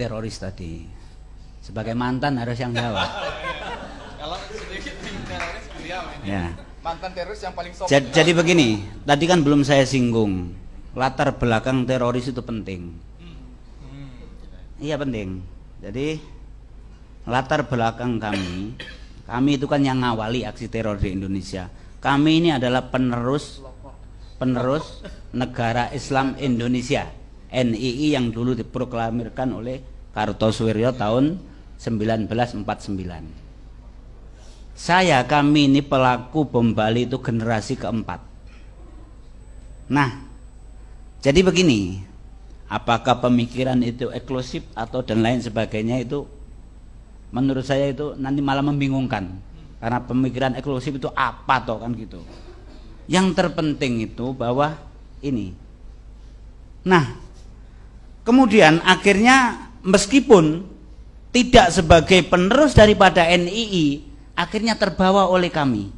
teroris tadi? Sebagai mantan harus yang jawab. Kalau sedikit teroris beliau ini. Ya. Mantan teroris yang paling sopan. Jadi begini, tadi kan belum saya singgung. Latar belakang teroris itu penting. Iya penting. Jadi latar belakang kami itu kan yang ngawali aksi teror di Indonesia. Kami ini adalah penerus Negara Islam Indonesia, NII, yang dulu diproklamirkan oleh Kartosuwiryo tahun 1949. Kami ini pelaku bom Bali itu generasi keempat. Nah, jadi begini, apakah pemikiran itu eksklusif atau dan lain sebagainya, itu menurut saya itu nanti malah membingungkan. Karena pemikiran eksklusif itu apa toh kan gitu. Yang terpenting itu bahwa ini. Nah, kemudian akhirnya meskipun tidak sebagai penerus daripada NII, akhirnya terbawa oleh kami.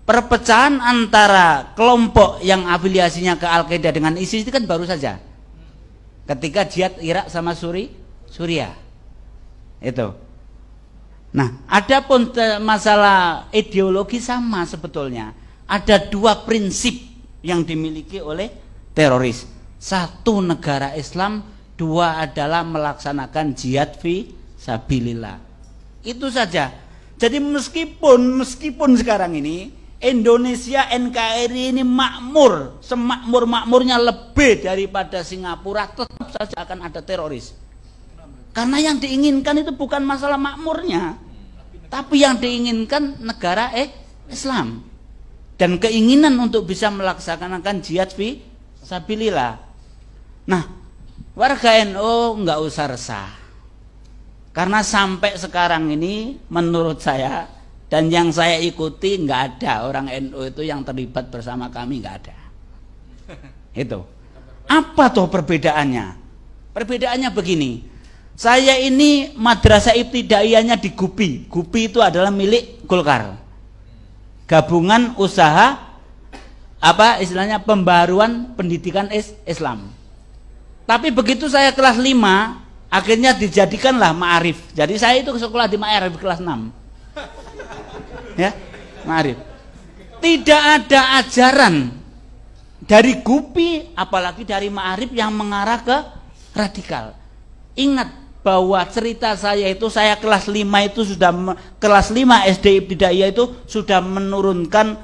Perpecahan antara kelompok yang afiliasinya ke Al-Qaeda dengan ISIS itu kan baru saja. Ketika jihad Irak sama Suriah. Itu. Nah, adapun masalah ideologi sama sebetulnya. Ada dua prinsip yang dimiliki oleh teroris. Satu, negara Islam. Dua adalah melaksanakan jihad fi sabilillah. Itu saja. Jadi meskipun sekarang ini Indonesia NKRI ini makmur, semakmur-makmurnya lebih daripada Singapura, tetap saja akan ada teroris. Karena yang diinginkan itu bukan masalah makmurnya, tapi yang diinginkan negara Islam dan keinginan untuk bisa melaksanakan jihad fi sabilillah. Nah, warga NU nggak usah resah, karena sampai sekarang ini menurut saya dan yang saya ikuti nggak ada orang NU itu yang terlibat bersama kami, nggak ada. Itu apa toh perbedaannya? Perbedaannya begini. Saya ini madrasah ibtidaiyahnya di Gupi. Gupi itu adalah milik Golkar. Gabungan usaha apa istilahnya pembaruan pendidikan Islam. Tapi begitu saya kelas 5, akhirnya dijadikanlah Ma'arif. Jadi saya itu sekolah di Ma'arif kelas 6. Ya, Ma'arif. Tidak ada ajaran dari Gupi apalagi dari Ma'arif yang mengarah ke radikal. Ingat bahwa cerita saya itu, saya kelas 5 itu sudah kelas 5 SD Ibtidaiyah itu sudah menurunkan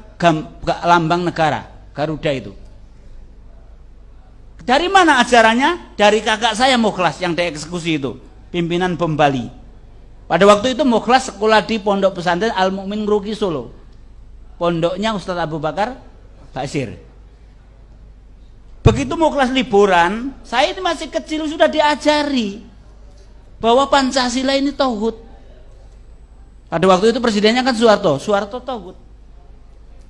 lambang negara Garuda itu. Dari mana ajarannya? Dari kakak saya Mukhlas yang dieksekusi itu, pimpinan bom Bali. Pada waktu itu Mukhlas sekolah di Pondok Pesantren Al Mukmin Ngeruki Solo. Pondoknya Ustadz Abu Bakar Basir. Begitu Mukhlas liburan, saya ini masih kecil sudah diajari bahwa Pancasila ini tauhid. Pada waktu itu presidennya kan Soeharto tauhid.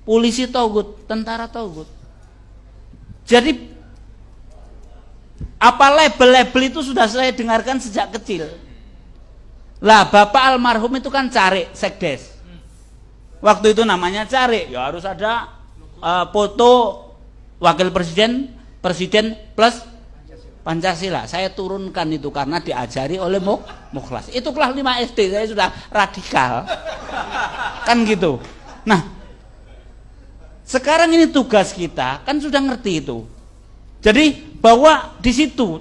Polisi tauhid, tentara tauhid. Jadi apa label-label itu sudah saya dengarkan sejak kecil. Lah Bapak almarhum itu kan Carik Sekdes. Waktu itu namanya Carik, ya harus ada foto wakil presiden plus Pancasila. Saya turunkan itu karena diajari oleh Mukhlas. Itu kelas 5 SD saya sudah radikal. Kan gitu. Nah, sekarang ini tugas kita kan sudah ngerti itu. Jadi bahwa di situ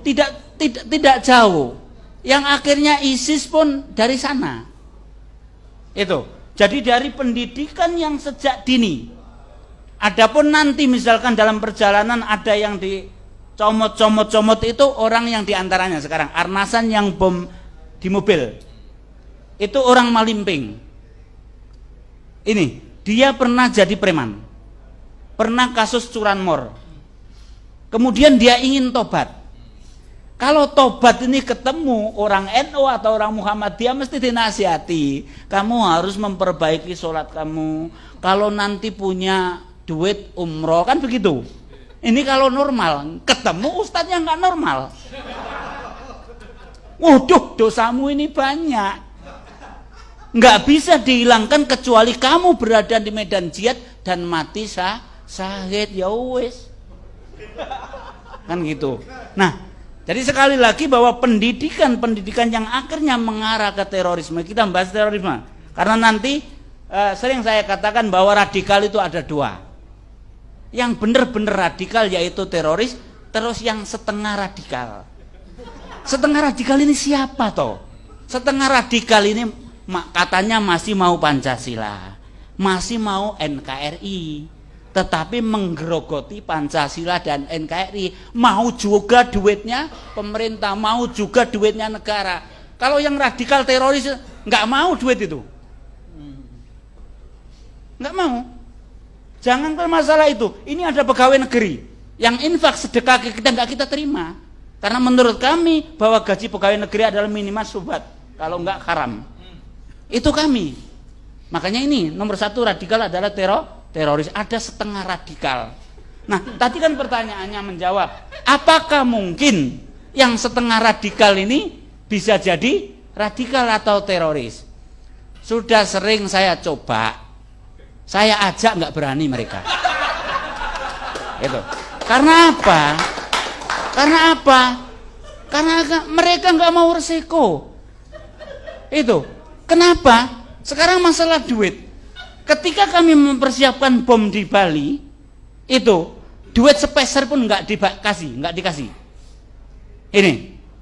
tidak jauh. Yang akhirnya ISIS pun dari sana. Itu. Jadi dari pendidikan yang sejak dini. Adapun nanti misalkan dalam perjalanan ada yang comot itu orang yang diantaranya sekarang Arnasan yang bom di mobil itu orang Malimping. Ini dia pernah jadi preman, pernah kasus curanmor, kemudian dia ingin tobat. Kalau tobat ini ketemu orang NU atau orang Muhammadiyah mesti dinasihati, kamu harus memperbaiki sholat kamu, kalau nanti punya duit umroh, kan begitu. Ini kalau normal, ketemu ustadznya nggak normal. Waduh, dosamu ini banyak. Nggak bisa dihilangkan kecuali kamu berada di medan jihad dan mati syahid, ya wis. Kan gitu. Nah, jadi sekali lagi bahwa pendidikan yang akhirnya mengarah ke terorisme, kita membahas terorisme. Karena nanti sering saya katakan bahwa radikal itu ada dua. Yang benar-benar radikal yaitu teroris, terus yang setengah radikal. Setengah radikal ini siapa toh? Setengah radikal ini katanya masih mau Pancasila, masih mau NKRI, tetapi menggerogoti Pancasila dan NKRI, mau juga duitnya pemerintah, mau juga duitnya negara. Kalau yang radikal teroris nggak mau duit itu, nggak mau. Jangan ke masalah itu. Ini ada pegawai negeri yang infak sedekah kita nggak kita terima, karena menurut kami bahwa gaji pegawai negeri adalah minimal syubhat, kalau nggak haram. Itu kami. Makanya ini nomor satu radikal adalah teroris. Ada setengah radikal. Nah, tadi kan pertanyaannya menjawab, apakah mungkin yang setengah radikal ini bisa jadi radikal atau teroris? Sudah sering saya coba, saya ajak nggak berani mereka. Itu. Karena apa? Karena mereka nggak mau resiko. Itu. Kenapa? Sekarang masalah duit. Ketika kami mempersiapkan bom di Bali, itu duit sepeser pun nggak dikasih. Ini.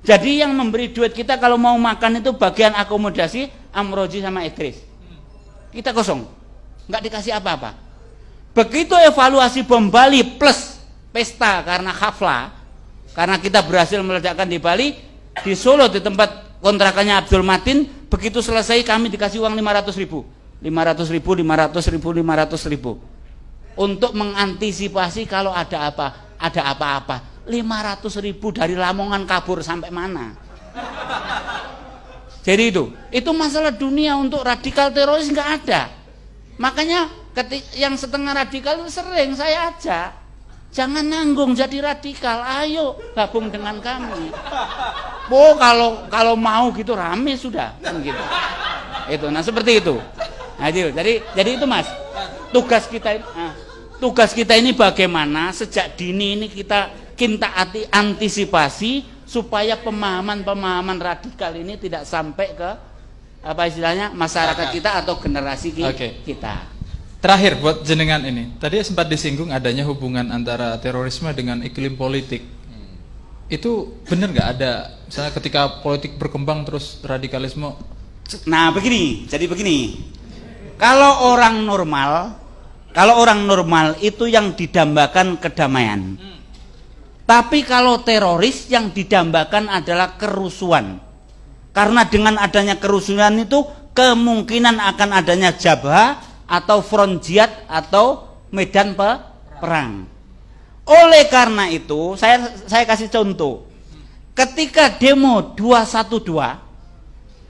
Jadi yang memberi duit kita kalau mau makan itu bagian akomodasi Amroji sama Idris. Kita kosong, nggak dikasih apa-apa. Begitu evaluasi bom Bali plus pesta karena haflah, karena kita berhasil meledakkan di Bali, di Solo di tempat kontrakannya Abdul Matin, begitu selesai kami dikasih uang 500.000 untuk mengantisipasi kalau ada apa-apa. 500.000 dari Lamongan kabur sampai mana? Jadi itu masalah dunia. Untuk radikal teroris nggak ada. Makanya yang setengah radikal itu sering saya ajak, jangan nanggung jadi radikal, ayo gabung dengan kami. Oh, kalau mau gitu rame sudah kan gitu. Itu. Nah, seperti itu. Nah, jadi itu Mas. Tugas kita ini bagaimana sejak dini ini kita antisipasi supaya pemahaman radikal ini tidak sampai ke apa istilahnya masyarakat kita atau generasi kita. Terakhir buat jenengan ini, tadi sempat disinggung adanya hubungan antara terorisme dengan iklim politik. Itu benar nggak ada? Misalnya ketika politik berkembang terus radikalisme. Nah jadi begini. Kalau orang normal itu yang didambakan kedamaian. Tapi kalau teroris yang didambakan adalah kerusuhan. Karena dengan adanya kerusuhan itu kemungkinan akan adanya jabha atau front jihad atau medan perang. Oleh karena itu saya kasih contoh. Ketika demo 212,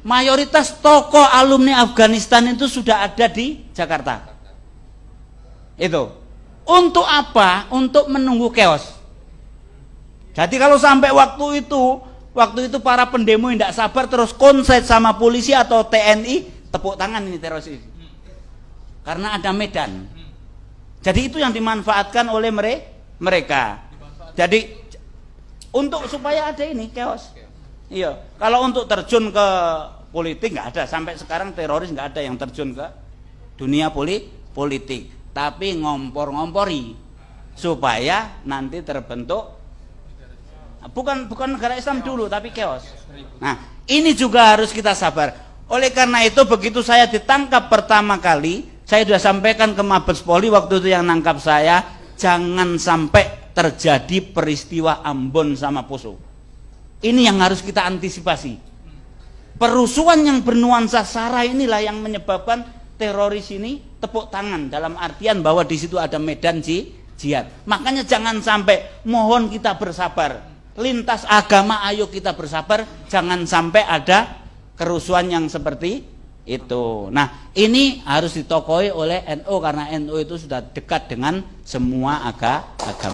mayoritas tokoh alumni Afghanistan itu sudah ada di Jakarta. Itu. Untuk apa? Untuk menunggu chaos. Jadi kalau sampai waktu itu para pendemo yang tidak sabar terus konslet sama polisi atau TNI, tepuk tangan ini teroris. Karena ada medan. Jadi itu yang dimanfaatkan oleh mereka. Jadi untuk supaya ada ini chaos. Iya. Kalau untuk terjun ke politik nggak ada. Sampai sekarang teroris nggak ada yang terjun ke dunia politik. Tapi ngompor-ngompori supaya nanti terbentuk bukan negara Islam dulu tapi chaos. Nah, ini juga harus kita sabar. Oleh karena itu begitu saya ditangkap pertama kali, saya sudah sampaikan ke Mabes Polri waktu itu yang nangkap saya, jangan sampai terjadi peristiwa Ambon sama Poso. Ini yang harus kita antisipasi. Perusuhan yang bernuansa sara inilah yang menyebabkan teroris ini tepuk tangan, dalam artian bahwa di situ ada medan jihad. Makanya jangan sampai, mohon kita bersabar. Lintas agama ayo kita bersabar, jangan sampai ada kerusuhan yang seperti itu. Nah, ini harus ditokoi oleh NU karena NU itu sudah dekat dengan semua agama.